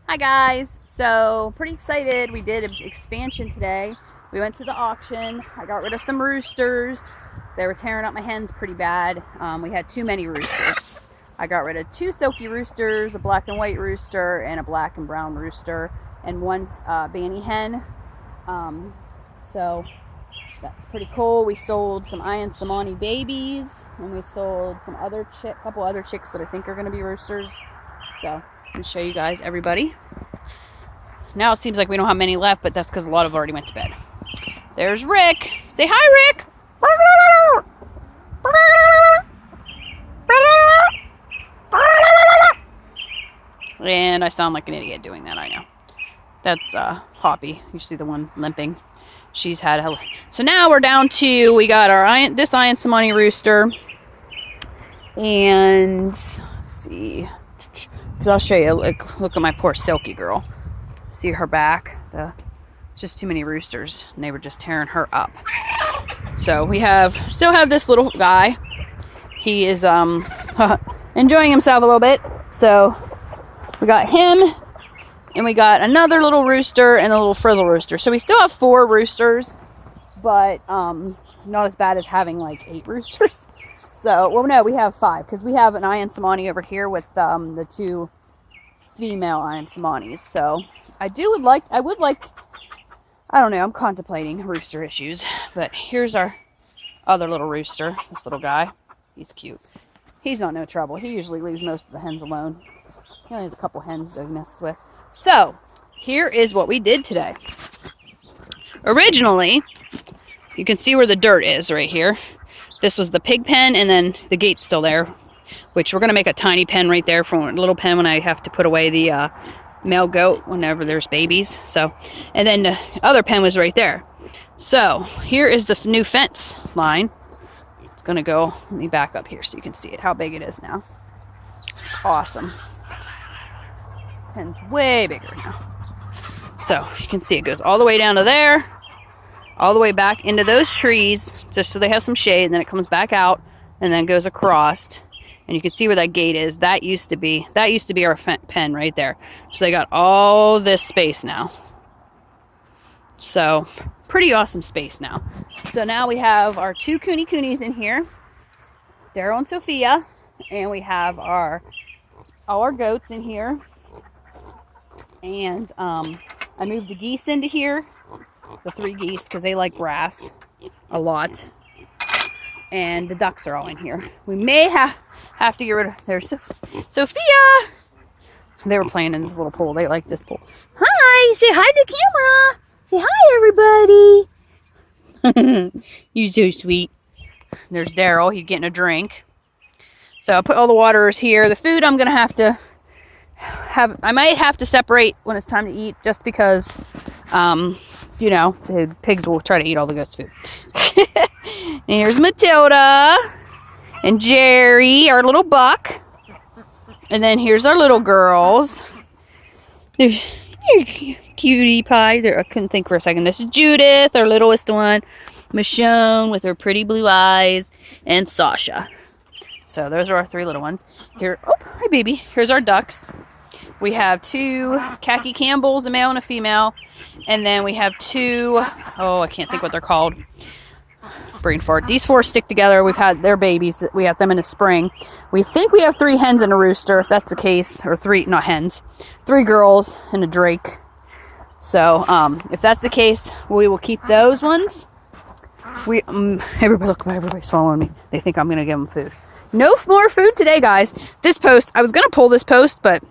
Hi guys, so pretty excited. We did an expansion today. We went to the auction. I got rid of some roosters. They were tearing up my hens pretty bad. We had too many roosters. I got rid of 2 silky roosters, a black and white rooster, and a black and brown rooster, and one Banny hen. So that's pretty cool. We sold some Ian Simani babies, and we sold some other couple other chicks that I think are going to be roosters. So I'm show you guys everybody. Now it seems like we don't have many left, but that's because a lot of them already went to bed. There's Rick. Say hi, Rick. And I sound like an idiot doing that, I know. That's Hoppy. You see the one limping. She's had a... So now we're down to, we got our this Ian Simani rooster. And let's see. Because I'll show you, look at my poor Silky girl. See her back? It's just too many roosters, and they were just tearing her up. So we still have this little guy. He is enjoying himself a little bit. So we got him, and we got another little rooster and a little frizzle rooster. So we still have 4 roosters, but not as bad as having like 8 roosters. So, well, no, we have 5 because we have an Ian Simani over here with the 2 female Ian Simanis. So, I don't know, I'm contemplating rooster issues. But here's our other little rooster, this little guy. He's cute. He's not no trouble. He usually leaves most of the hens alone. He only has a couple hens that he messes with. So, here is what we did today. Originally, you can see where the dirt is right here. This was the pig pen, and then the gate's still there, which we're going to make a tiny pen right there for a little pen when I have to put away the male goat whenever there's babies. So, and then the other pen was right there. So, here is the new fence line. It's going to go, let me back up here so you can see it, how big it is now. It's awesome. And way bigger now. So, you can see it goes all the way down to there. All the way back into those trees, just so they have some shade, and then it comes back out, and then goes across, and you can see where that gate is. That used to be our pen right there. So they got all this space now. So, pretty awesome space now. So now we have our 2 coonies in here, Daryl and Sophia, and we have all our goats in here, and I moved the geese into here. The 3 geese, because they like grass a lot. And the ducks are all in here. We may have to get rid of... There's Sophia! They were playing in this little pool. They like this pool. Hi! Say hi to the camera! Say hi, everybody! You're so sweet. There's Daryl. He's getting a drink. So I'll put all the waters here. The food I'm going to have to... I might have to separate when it's time to eat, just because... you know, the pigs will try to eat all the goats' food. And here's Matilda and Jerry, our little buck. And then here's our little girls. There's cutie pie. I couldn't think for a second. This is Judith, our littlest one. Michonne with her pretty blue eyes. And Sasha. So those are our 3 little ones. Here, oh, hi baby. Here's our ducks. We have 2 khaki Campbells, a male and a female. And then we have 2, I can't think what they're called. Brain fart. These 4 stick together. We've had their babies. We had them in the spring. We think we have 3 hens and a rooster, if that's the case. Or 3, not hens. 3 girls and a drake. So, if that's the case, we will keep those ones. Everybody's following me. They think I'm going to give them food. No more food today, guys. This post, I was going to pull this post, but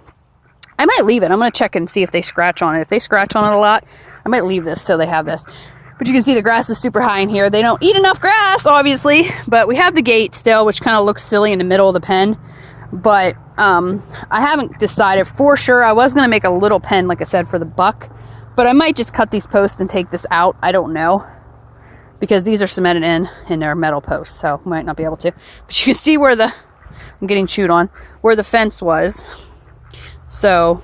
I might leave it. I'm going to check and see if they scratch on it. If they scratch on it a lot, I might leave this so they have this. But you can see the grass is super high in here. They don't eat enough grass, obviously. But we have the gate still, which kind of looks silly in the middle of the pen. But I haven't decided for sure. I was going to make a little pen, like I said, for the buck. But I might just cut these posts and take this out. I don't know. Because these are cemented in their metal posts. So I might not be able to. But you can see where I'm getting chewed on, where the fence was. So,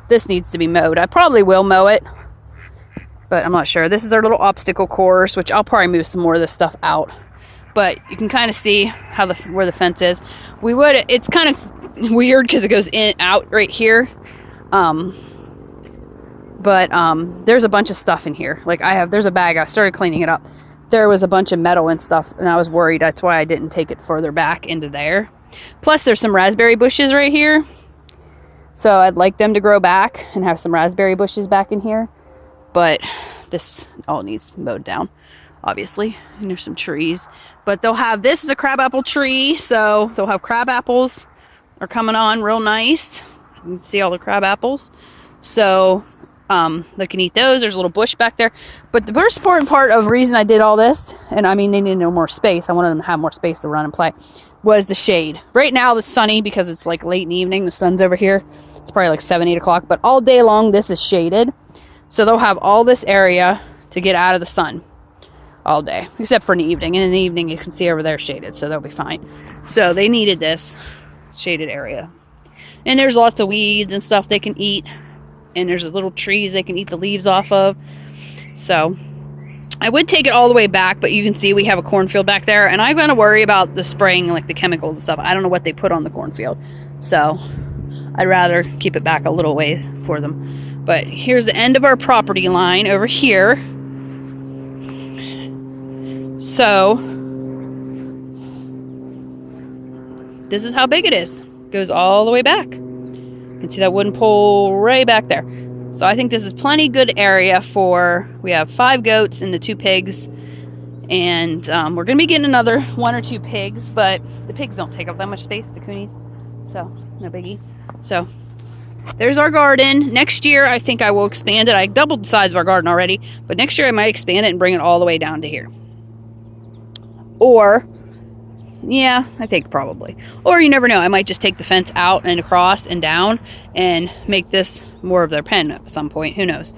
this needs to be mowed. I probably will mow it, but I'm not sure. This is our little obstacle course, which I'll probably move some more of this stuff out. But you can kind of see how where the fence is. It's kind of weird because it goes in out right here. But there's a bunch of stuff in here. Like there's a bag. I started cleaning it up. There was a bunch of metal and stuff, and I was worried. That's why I didn't take it further back into there. Plus, there's some raspberry bushes right here. So I'd like them to grow back and have some raspberry bushes back in here. But this all needs mowed down, obviously. And there's some trees. But this is a crabapple tree, so they'll have crab apples are coming on real nice. You can see all the crab apples. So they can eat those. There's a little bush back there. But the most important part of the reason I did all this, and I mean they need no more space, I wanted them to have more space to run and play, was the shade. Right now it's sunny because it's like late in the evening. The sun's over here. It's probably like 7, 8 o'clock. But all day long this is shaded. So they'll have all this area to get out of the sun all day. Except for in the evening. And in the evening you can see over there shaded. So they'll be fine. So they needed this shaded area. And there's lots of weeds and stuff they can eat. And there's little trees they can eat the leaves off of. So I would take it all the way back, but you can see we have a cornfield back there, and I'm going to worry about the spraying, like the chemicals and stuff. I don't know what they put on the cornfield, so I'd rather keep it back a little ways for them. But here's the end of our property line over here. So this is how big it is. It goes all the way back. You can see that wooden pole right back there. So I think this is plenty good area we have 5 goats and the 2 pigs. And we're going to be getting another 1 or 2 pigs, but the pigs don't take up that much space, the coonies. So, no biggie. So, there's our garden. Next year, I think I will expand it. I doubled the size of our garden already, but next year I might expand it and bring it all the way down to here. Or, yeah, I think probably. Or you never know. I might just take the fence out and across and down and make this more of their pen at some point. Who knows?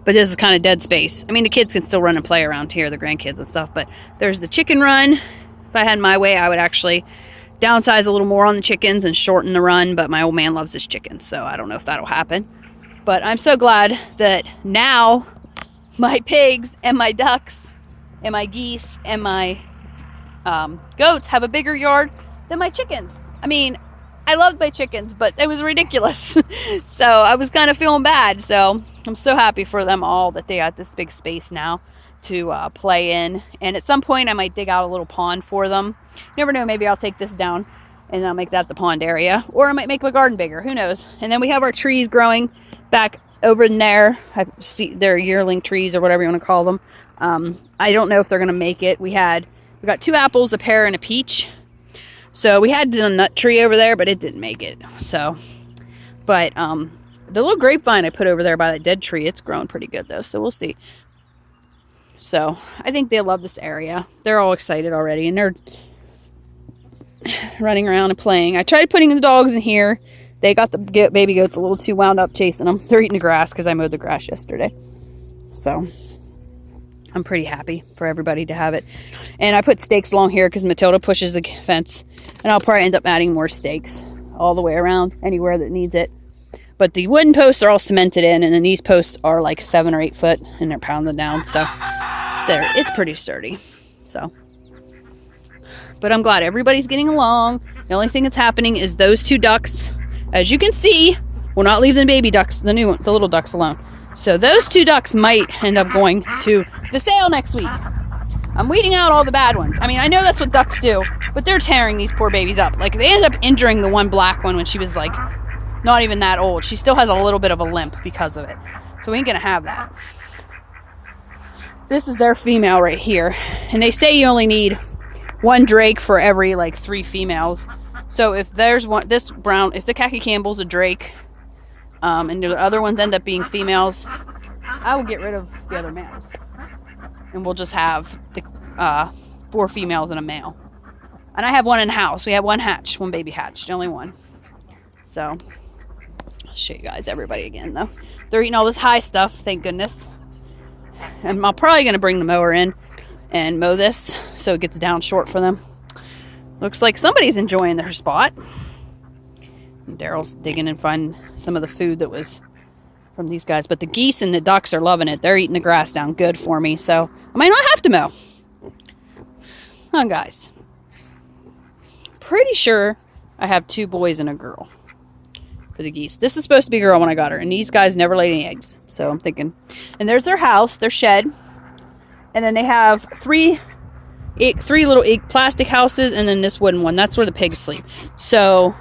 But this is kind of dead space. I mean, the kids can still run and play around here, the grandkids and stuff. But there's the chicken run. If I had my way, I would actually downsize a little more on the chickens and shorten the run. But my old man loves his chickens, so I don't know if that'll happen. But I'm so glad that now my pigs and my ducks and my geese and my goats have a bigger yard than my chickens. I mean, I loved my chickens, but it was ridiculous. So I was kind of feeling bad. So I'm so happy for them all that they got this big space now to play in. And at some point I might dig out a little pond for them. You never know, maybe I'll take this down and I'll make that the pond area. Or I might make my garden bigger. Who knows? And then we have our trees growing back over in there. I see they're yearling trees or whatever you want to call them. I don't know if they're going to make it. We got 2 apples, a pear, and a peach. So we had a nut tree over there, but it didn't make it. So, but the little grapevine I put over there by that dead tree, it's grown pretty good though. So we'll see. So I think they love this area. They're all excited already, and they're running around and playing. I tried putting the dogs in here. They got the baby goats a little too wound up chasing them. They're eating the grass because I mowed the grass yesterday. So I'm pretty happy for everybody to have it. And I put stakes along here because Matilda pushes the fence. And I'll probably end up adding more stakes all the way around, anywhere that needs it. But the wooden posts are all cemented in, and then these posts are like 7 or 8 foot, and they're pounded down. So it's pretty sturdy. So, but I'm glad everybody's getting along. The only thing that's happening is those 2 ducks, as you can see, will not leave the baby ducks, the little ducks alone. So those 2 ducks might end up going to the sale next week. I'm weeding out all the bad ones. I mean, I know that's what ducks do, but they're tearing these poor babies up. Like, they ended up injuring the one black one when she was, like, not even that old. She still has a little bit of a limp because of it. So we ain't gonna have that. This is their female right here. And they say you only need 1 drake for every, like, 3 females. So if there's one, if the Khaki Campbell's a drake, and the other ones end up being females, I will get rid of the other males. And we'll just have the 4 females and a male. And I have 1 in the house. We have 1 hatch, 1 baby hatched, only 1. So, I'll show you guys everybody again, though. They're eating all this high stuff, thank goodness. And I'm probably going to bring the mower in and mow this so it gets down short for them. Looks like somebody's enjoying their spot. Daryl's digging and finding some of the food that was from these guys. But the geese and the ducks are loving it. They're eating the grass down good for me. So I might not have to mow. Huh, guys. Pretty sure I have 2 boys and a girl. for the geese. This is supposed to be a girl when I got her, and these guys never laid any eggs. So I'm thinking, and there's their house, their shed, and then they have three little plastic houses, and then this wooden one. That's where the pigs sleep. So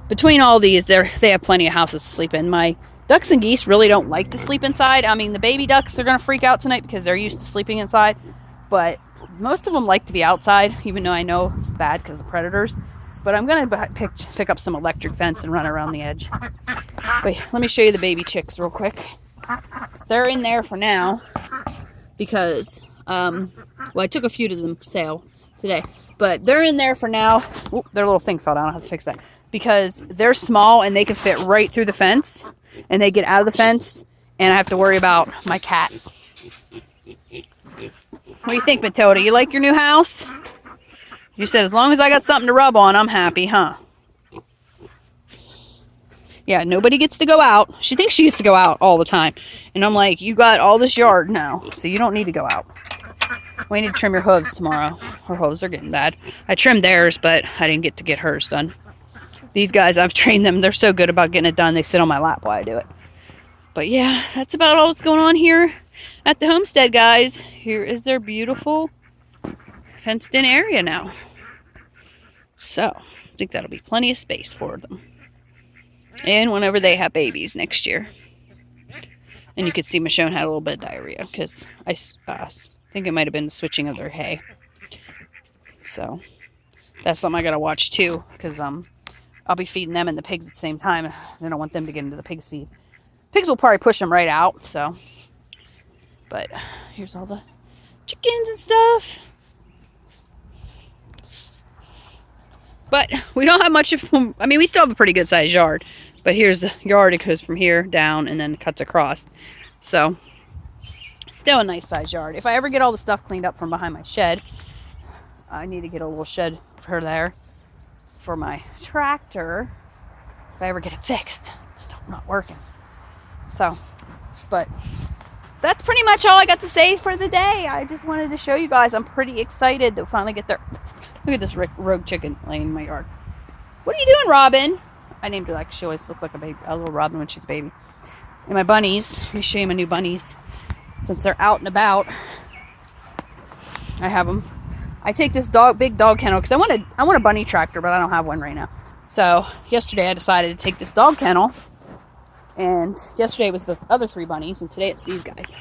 between all these, they have plenty of houses to sleep in. My ducks and geese really don't like to sleep inside. I mean, the baby ducks are going to freak out tonight because they're used to sleeping inside. But most of them like to be outside, even though I know it's bad because of predators. But I'm going to pick up some electric fence and run around the edge. Wait, let me show you the baby chicks real quick. They're in there for now because, well, I took a few to the sale today. But they're in there for now. Oop, their little thing fell down. I'll have to fix that. Because they're small and they can fit right through the fence. And they get out of the fence, and I have to worry about my cats. What do you think, Matilda? You like your new house? You said, as long as I got something to rub on, I'm happy, huh? Yeah, nobody gets to go out. She thinks she gets to go out all the time. And I'm like, you got all this yard now, so you don't need to go out. We need to trim your hooves tomorrow. Her hooves are getting bad. I trimmed theirs, but I didn't get hers done. These guys, I've trained them. They're so good about getting it done. They sit on my lap while I do it. But yeah, that's about all that's going on here at the homestead, guys. Here is their beautiful fenced-in area now. So, I think that'll be plenty of space for them. And whenever they have babies next year. And you can see Michonne had a little bit of diarrhea because I think it might have been the switching of their hay. So, that's something I got to watch too because I'll be feeding them and the pigs at the same time. I don't want them to get into the pig's feed. Pigs will probably push them right out, so. But here's all the chickens and stuff. But we don't have much of, I mean, we still have a pretty good sized yard. But here's the yard. It goes from here down and then cuts across. So, still a nice sized yard. If I ever get all the stuff cleaned up from behind my shed, I need to get a little shed for there. For my tractor, if I ever get it fixed. It's still not working. So, but that's pretty much all I got to say for the day. I just wanted to show you guys I'm pretty excited to finally get there. Look at this rogue chicken laying in my yard. What are you doing, Robin? I named her like she always looked like a little Robin when she's a baby. And my bunnies, let me show you my new bunnies. Since they're out and about, I have them. I take this big dog kennel because I want a bunny tractor, but I don't have one right now. So yesterday I decided to take this dog kennel, and yesterday was the other 3 bunnies, and today it's these guys.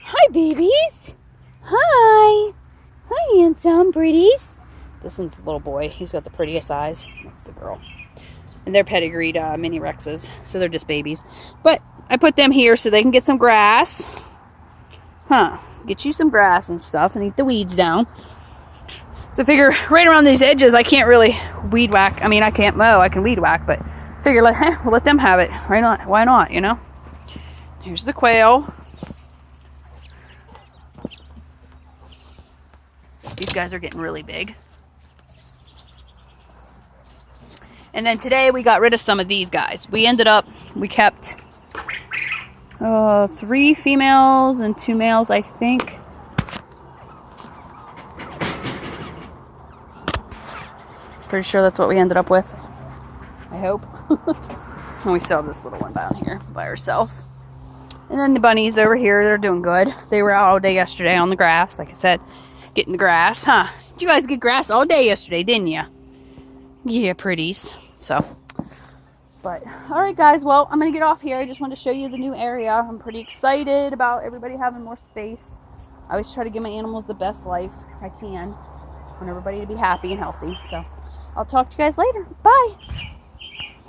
Hi, babies. Hi. Hi, handsome pretties. This one's the little boy. He's got the prettiest eyes. That's the girl. And they're pedigreed mini Rexes, so they're just babies. But I put them here so they can get some grass. Get you some grass and stuff and eat the weeds down. So I figure right around these edges, I can't really weed whack. I mean, I can't mow. I can weed whack, but figure we'll let them have it. Why not? Why not, you know? Here's the quail. These guys are getting really big. And then today we got rid of some of these guys. We kept 3 females and 2 males, I think. Pretty sure that's what we ended up with. I hope. And we still have this little one down here by herself. And then the bunnies over here, they're doing good. They were out all day yesterday on the grass, like I said, getting the grass. You guys get grass all day yesterday, didn't you? Yeah, pretties. So, but, alright guys, well, I'm going to get off here. I just wanted to show you the new area. I'm pretty excited about everybody having more space. I always try to give my animals the best life I can. I want everybody to be happy and healthy. So, I'll talk to you guys later. Bye!